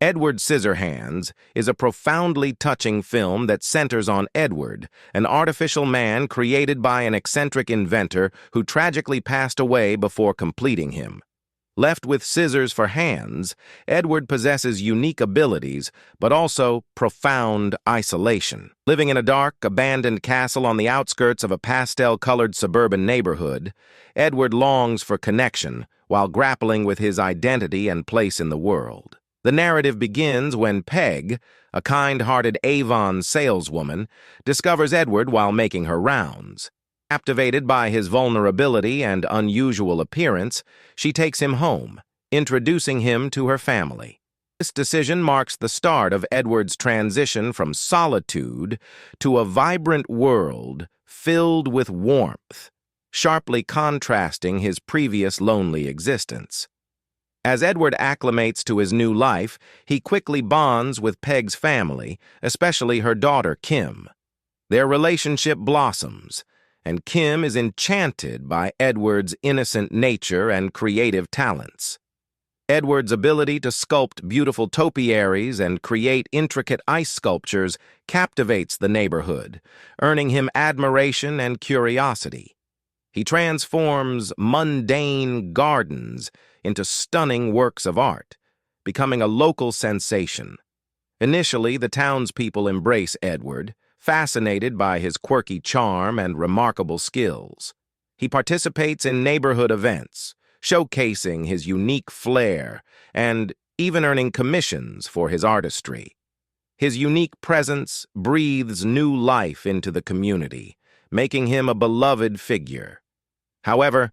Edward Scissorhands is a profoundly touching film that centers on Edward, an artificial man created by an eccentric inventor who tragically passed away before completing him. Left with scissors for hands, Edward possesses unique abilities, but also profound isolation. Living in a dark, abandoned castle on the outskirts of a pastel-colored suburban neighborhood, Edward longs for connection while grappling with his identity and place in the world. The narrative begins when Peg, a kind-hearted Avon saleswoman, discovers Edward while making her rounds. Captivated by his vulnerability and unusual appearance, she takes him home, introducing him to her family. This decision marks the start of Edward's transition from solitude to a vibrant world filled with warmth, sharply contrasting his previous lonely existence. As Edward acclimates to his new life, he quickly bonds with Peg's family, especially her daughter Kim. Their relationship blossoms, and Kim is enchanted by Edward's innocent nature and creative talents. Edward's ability to sculpt beautiful topiaries and create intricate ice sculptures captivates the neighborhood, earning him admiration and curiosity. He transforms mundane gardens into stunning works of art, becoming a local sensation. Initially, the townspeople embrace Edward, fascinated by his quirky charm and remarkable skills. He participates in neighborhood events, showcasing his unique flair and even earning commissions for his artistry. His unique presence breathes new life into the community, making him a beloved figure. However,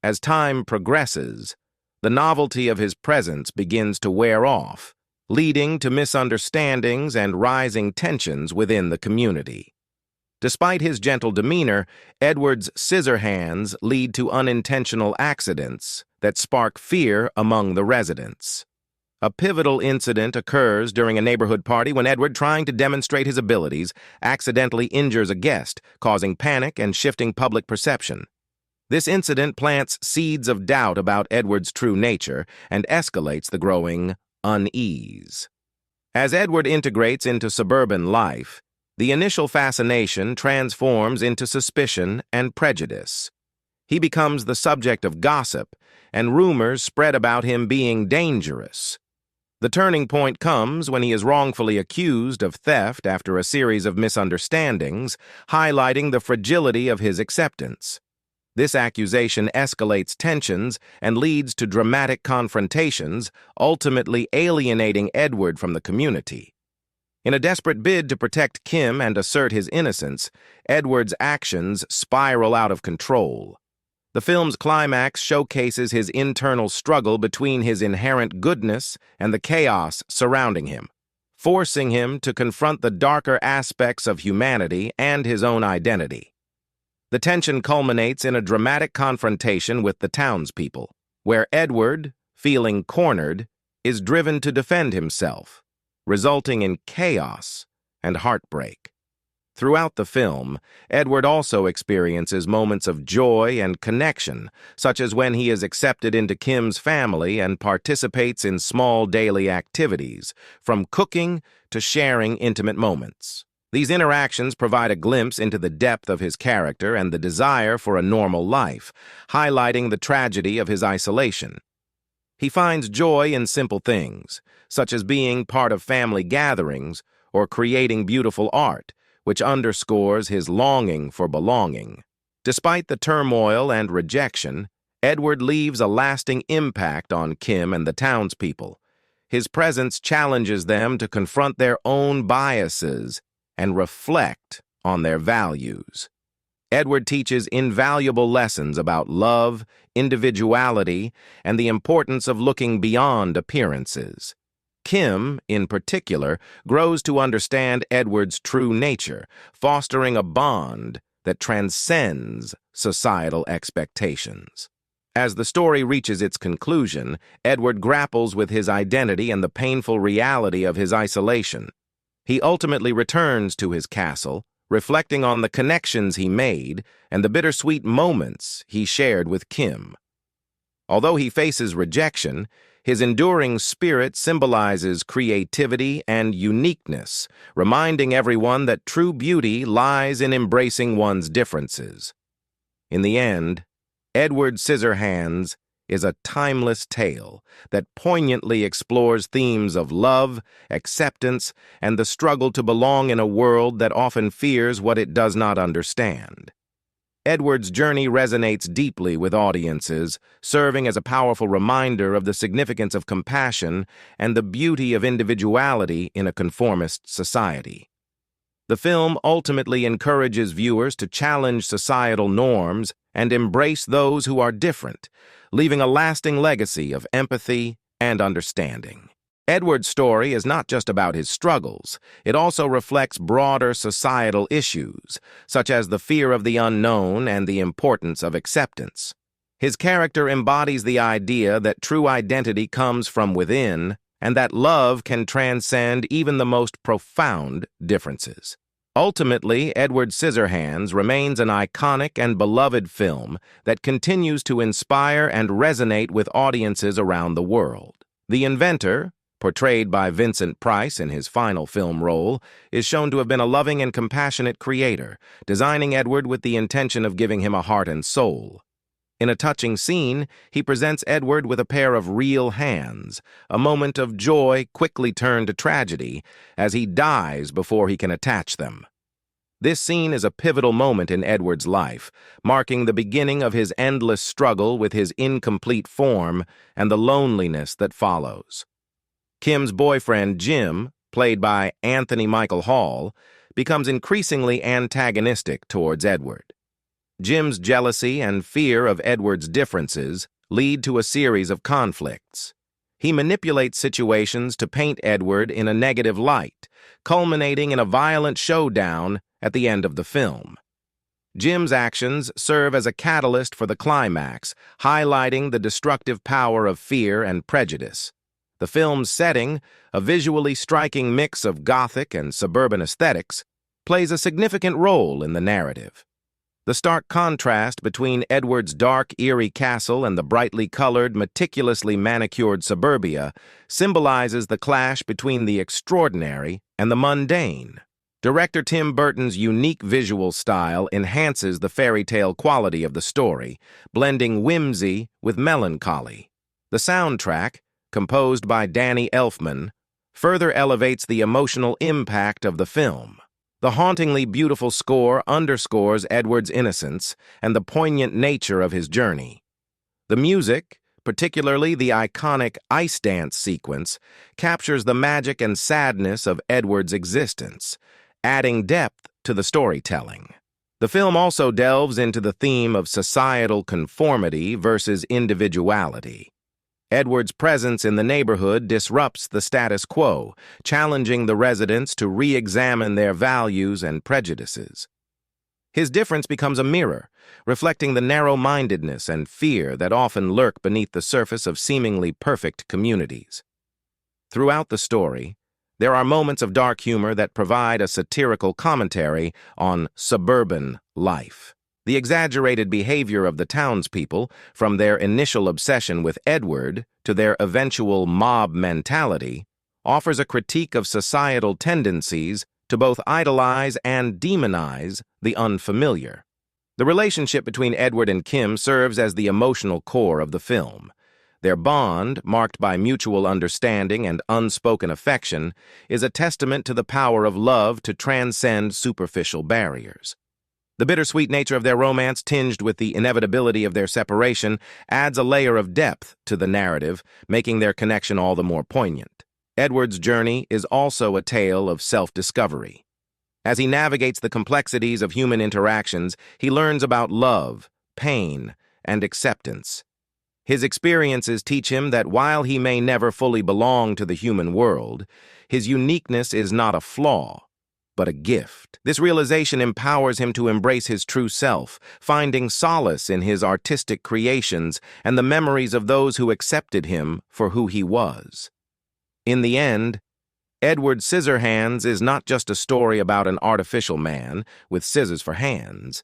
as time progresses, the novelty of his presence begins to wear off, leading to misunderstandings and rising tensions within the community. Despite his gentle demeanor, Edward's scissor hands lead to unintentional accidents that spark fear among the residents. A pivotal incident occurs during a neighborhood party when Edward, trying to demonstrate his abilities, accidentally injures a guest, causing panic and shifting public perception. This incident plants seeds of doubt about Edward's true nature and escalates the growing unease. As Edward integrates into suburban life, the initial fascination transforms into suspicion and prejudice. He becomes the subject of gossip, and rumors spread about him being dangerous. The turning point comes when he is wrongfully accused of theft after a series of misunderstandings, highlighting the fragility of his acceptance. This accusation escalates tensions and leads to dramatic confrontations, ultimately alienating Edward from the community. In a desperate bid to protect Kim and assert his innocence, Edward's actions spiral out of control. The film's climax showcases his internal struggle between his inherent goodness and the chaos surrounding him, forcing him to confront the darker aspects of humanity and his own identity. The tension culminates in a dramatic confrontation with the townspeople, where Edward, feeling cornered, is driven to defend himself, resulting in chaos and heartbreak. Throughout the film, Edward also experiences moments of joy and connection, such as when he is accepted into Kim's family and participates in small daily activities, from cooking to sharing intimate moments. These interactions provide a glimpse into the depth of his character and the desire for a normal life, highlighting the tragedy of his isolation. He finds joy in simple things, such as being part of family gatherings or creating beautiful art, which underscores his longing for belonging. Despite the turmoil and rejection, Edward leaves a lasting impact on Kim and the townspeople. His presence challenges them to confront their own biases and reflect on their values. Edward teaches invaluable lessons about love, individuality, and the importance of looking beyond appearances. Kim, in particular, grows to understand Edward's true nature, fostering a bond that transcends societal expectations. As the story reaches its conclusion, Edward grapples with his identity and the painful reality of his isolation. He ultimately returns to his castle, reflecting on the connections he made and the bittersweet moments he shared with Kim. Although he faces rejection, His enduring spirit symbolizes creativity and uniqueness, reminding everyone that true beauty lies in embracing one's differences. In the end, Edward Scissorhands is a timeless tale that poignantly explores themes of love, acceptance, and the struggle to belong in a world that often fears what it does not understand. Edward's journey resonates deeply with audiences, serving as a powerful reminder of the significance of compassion and the beauty of individuality in a conformist society. The film ultimately encourages viewers to challenge societal norms and embrace those who are different, leaving a lasting legacy of empathy and understanding. Edward's story is not just about his struggles. It also reflects broader societal issues, such as the fear of the unknown and the importance of acceptance. His character embodies the idea that true identity comes from within and that love can transcend even the most profound differences. Ultimately, Edward Scissorhands remains an iconic and beloved film that continues to inspire and resonate with audiences around the world. The inventor, portrayed by Vincent Price in his final film role, is shown to have been a loving and compassionate creator, designing Edward with the intention of giving him a heart and soul. In a touching scene, he presents Edward with a pair of real hands, a moment of joy quickly turned to tragedy as he dies before he can attach them. This scene is a pivotal moment in Edward's life, marking the beginning of his endless struggle with his incomplete form and the loneliness that follows. Kim's boyfriend, Jim, played by Anthony Michael Hall, becomes increasingly antagonistic towards Edward. Jim's jealousy and fear of Edward's differences lead to a series of conflicts. He manipulates situations to paint Edward in a negative light, culminating in a violent showdown at the end of the film. Jim's actions serve as a catalyst for the climax, highlighting the destructive power of fear and prejudice. The film's setting, a visually striking mix of Gothic and suburban aesthetics, plays a significant role in the narrative. The stark contrast between Edward's dark, eerie castle and the brightly colored, meticulously manicured suburbia symbolizes the clash between the extraordinary and the mundane. Director Tim Burton's unique visual style enhances the fairy tale quality of the story, blending whimsy with melancholy. The soundtrack, composed by Danny Elfman, further elevates the emotional impact of the film. The hauntingly beautiful score underscores Edward's innocence and the poignant nature of his journey. The music, particularly the iconic ice dance sequence, captures the magic and sadness of Edward's existence, adding depth to the storytelling. The film also delves into the theme of societal conformity versus individuality. Edward's presence in the neighborhood disrupts the status quo, challenging the residents to re-examine their values and prejudices. His difference becomes a mirror, reflecting the narrow-mindedness and fear that often lurk beneath the surface of seemingly perfect communities. Throughout the story, there are moments of dark humor that provide a satirical commentary on suburban life. The exaggerated behavior of the townspeople, from their initial obsession with Edward to their eventual mob mentality, offers a critique of societal tendencies to both idolize and demonize the unfamiliar. The relationship between Edward and Kim serves as the emotional core of the film. Their bond, marked by mutual understanding and unspoken affection, is a testament to the power of love to transcend superficial barriers. The bittersweet nature of their romance, tinged with the inevitability of their separation, adds a layer of depth to the narrative, making their connection all the more poignant. Edward's journey is also a tale of self-discovery. As he navigates the complexities of human interactions, he learns about love, pain, and acceptance. His experiences teach him that while he may never fully belong to the human world, his uniqueness is not a flaw, but a gift. This realization empowers him to embrace his true self, finding solace in his artistic creations and the memories of those who accepted him for who he was. In the end, Edward Scissorhands is not just a story about an artificial man with scissors for hands.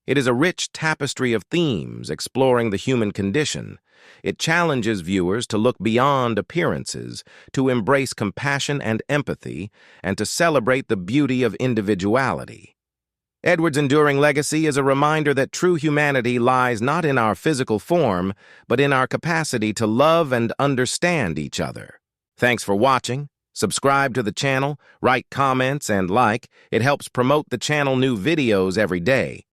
It is a rich tapestry of themes exploring the human condition. It challenges viewers to look beyond appearances, to embrace compassion and empathy, and to celebrate the beauty of individuality. Edward's enduring legacy is a reminder that true humanity lies not in our physical form, but in our capacity to love and understand each other. Thanks for watching. Subscribe to the channel, write comments, and like. It helps promote the channel new videos every day.